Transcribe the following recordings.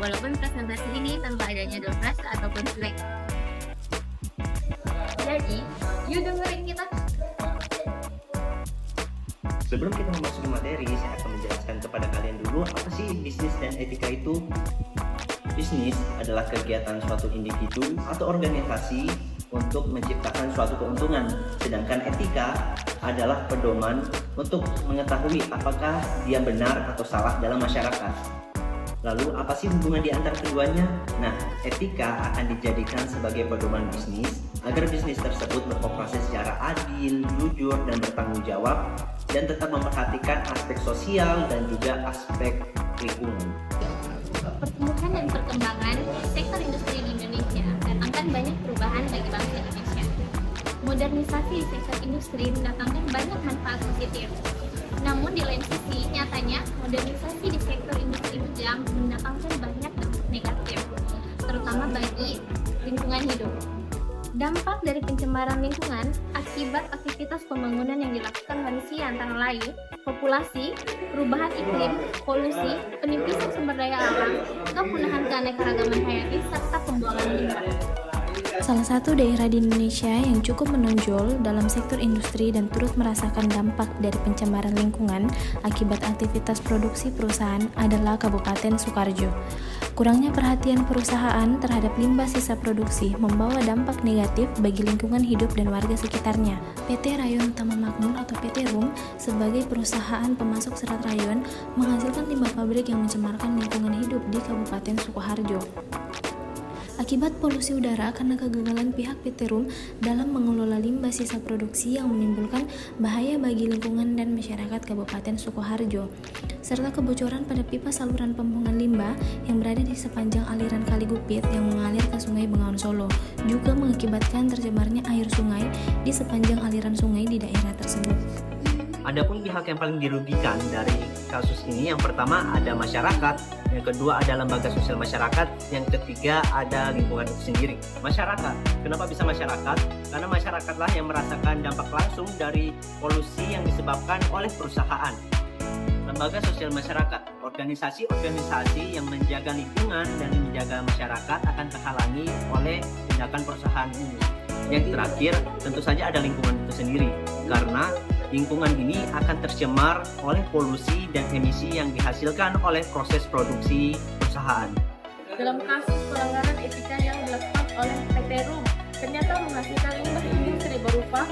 walaupun presentasi ini tanpa adanya door prize ataupun flag. Jadi, yuk dengerin kita. Sebelum kita memasuki materi, saya akan menjelaskan kepada kalian dulu apa sih bisnis dan etika itu. Bisnis adalah kegiatan suatu individu atau organisasi untuk menciptakan suatu keuntungan, sedangkan etika adalah pedoman untuk mengetahui apakah dia benar atau salah dalam masyarakat. Lalu apa sih hubungan di antara keduanya? Nah, etika akan dijadikan sebagai pedoman bisnis agar bisnis tersebut beroperasi secara adil, jujur, dan bertanggung jawab, dan tetap memperhatikan aspek sosial dan juga aspek lingkungan. Pertumbuhan dan perkembangan sektor industri di Indonesia mendatangkan banyak perubahan bagi bangsa Indonesia. Modernisasi sektor industri mendatangkan banyak manfaat positif. Namun di lain sisi, nyatanya modernisasi di sektor industri bidang mendatangkan banyak dampak negatif, terutama bagi lingkungan hidup. Dampak dari pencemaran lingkungan akibat aktivitas pembangunan yang dilakukan manusia antara lain populasi, perubahan iklim, polusi, penipisan sumber daya alam, kepunahan keanekaragaman hayati, serta pembuangan limbah. Salah satu daerah di Indonesia yang cukup menonjol dalam sektor industri dan turut merasakan dampak dari pencemaran lingkungan akibat aktivitas produksi perusahaan adalah Kabupaten Sukoharjo. Kurangnya perhatian perusahaan terhadap limbah sisa produksi membawa dampak negatif bagi lingkungan hidup dan warga sekitarnya. PT Rayon Utama Makmur atau PT RUM sebagai perusahaan pemasok serat rayon menghasilkan limbah pabrik yang mencemarkan lingkungan hidup di Kabupaten Sukoharjo. Akibat polusi udara karena kegagalan pihak PT RUM dalam mengelola limbah sisa produksi yang menimbulkan bahaya bagi lingkungan dan masyarakat Kabupaten Sukoharjo, serta kebocoran pada pipa saluran pembuangan limbah yang berada di sepanjang aliran Kali Gupit yang mengalir ke Sungai Bengawan Solo, juga mengakibatkan tercemarnya air sungai di sepanjang aliran sungai di daerah tersebut. Adapun pihak yang paling dirugikan dari kasus ini, yang pertama ada masyarakat, yang kedua ada lembaga sosial masyarakat, yang ketiga ada lingkungan itu sendiri. Masyarakat, kenapa bisa masyarakat? Karena masyarakatlah yang merasakan dampak langsung dari polusi yang disebabkan oleh perusahaan. Lembaga sosial masyarakat, organisasi-organisasi yang menjaga lingkungan dan menjaga masyarakat akan terhalangi oleh tindakan perusahaan ini. Yang terakhir, tentu saja ada lingkungan itu sendiri, karena lingkungan ini akan tercemar oleh polusi dan emisi yang dihasilkan oleh proses produksi perusahaan. Dalam kasus pelanggaran etika yang dilakukan oleh PT RUM, ternyata menghasilkan limbah industri berupa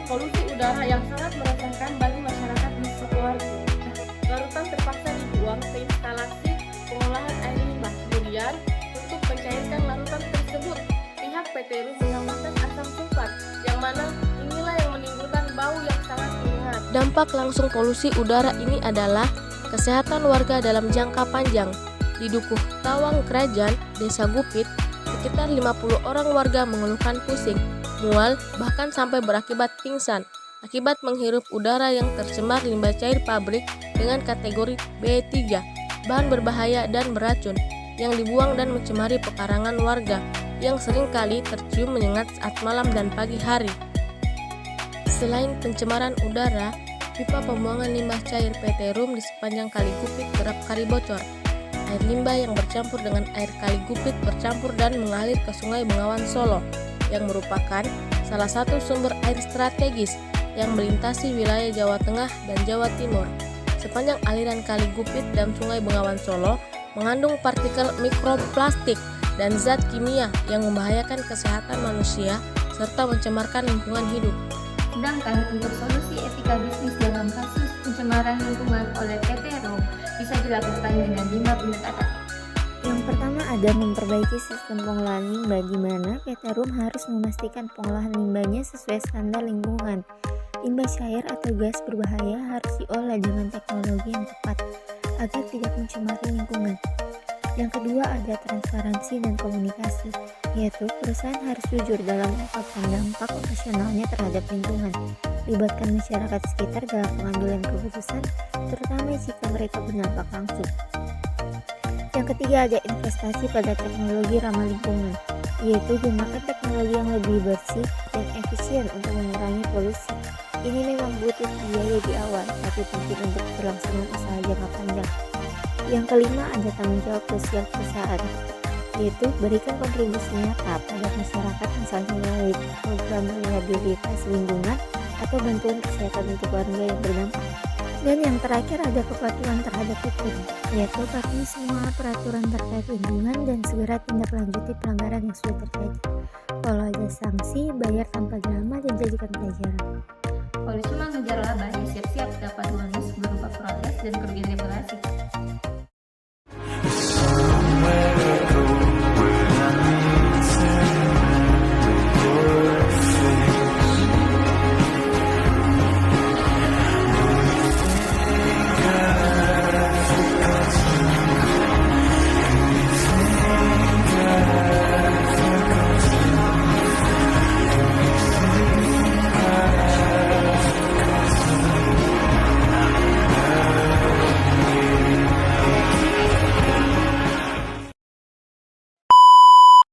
polusi udara yang sangat meresahkan bagi masyarakat di Sukoharjo. Larutan terpaksa dibuang ke instalasi pengolahan air limbah. Kemudian, untuk mencairkan larutan tersebut, pihak PT RUM menambahkan asam sulfat, yang mana inilah yang menimbulkan bau yang sangat menyengat. Dampak langsung polusi udara ini adalah kesehatan warga dalam jangka panjang. Di Dukuh Tawang Kerajaan, Desa Gupit, sekitar 50 orang warga mengeluhkan pusing, mual, bahkan sampai berakibat pingsan akibat menghirup udara yang tercemar limbah cair pabrik dengan kategori B3, bahan berbahaya dan beracun, yang dibuang dan mencemari pekarangan warga yang seringkali tercium menyengat saat malam dan pagi hari. Selain pencemaran udara, pipa pembuangan limbah cair PT RUM di sepanjang Kali Gupit kerap kali bocor. Air limbah yang bercampur dengan air Kali Gupit bercampur dan mengalir ke Sungai Bengawan Solo, yang merupakan salah satu sumber air strategis yang melintasi wilayah Jawa Tengah dan Jawa Timur. Sepanjang aliran Kali Gupit dan Sungai Bengawan Solo mengandung partikel mikroplastik dan zat kimia yang membahayakan kesehatan manusia serta mencemarkan lingkungan hidup. Sedangkan untuk solusi etika bisnis dalam kasus pencemaran lingkungan oleh PT RUM bisa dilakukan dengan 5 pendekatan. Yang pertama ada memperbaiki sistem pengolahan limbah, di mana PT RUM harus memastikan pengolahan limbahnya sesuai standar lingkungan. Limbah cair atau gas berbahaya harus diolah dengan teknologi yang tepat agar tidak mencemari lingkungan. Yang kedua ada transparansi dan komunikasi, yaitu perusahaan harus jujur dalam mengungkapkan dampak operasionalnya terhadap lingkungan. Libatkan masyarakat sekitar dalam pengambilan keputusan, terutama jika mereka berdampak langsung. Yang ketiga ada investasi pada teknologi ramah lingkungan, yaitu gunakan teknologi yang lebih bersih dan efisien untuk mengurangi polusi. Ini memang butuh biaya di awal, tapi penting untuk keberlangsungan usaha jangka panjang. Yang kelima, ada tanggung jawab sosial perusahaan, yaitu berikan kontribusi nyata pada masyarakat misalnya melalui program rehabilitasi lingkungan atau bantuan kesehatan untuk warga yang berdampak. Dan yang terakhir, ada kepatuhan terhadap hukum, yaitu patuhi semua peraturan terkait lingkungan dan segera tindak lanjuti pelanggaran yang sudah terjadi. Kalau ada sanksi, bayar tanpa drama dan jadikan pelajaran. Kalau cuma ngejar laba, ya siap-siap dapat bonus berupa protes dan kerugian reputasi. Somewhere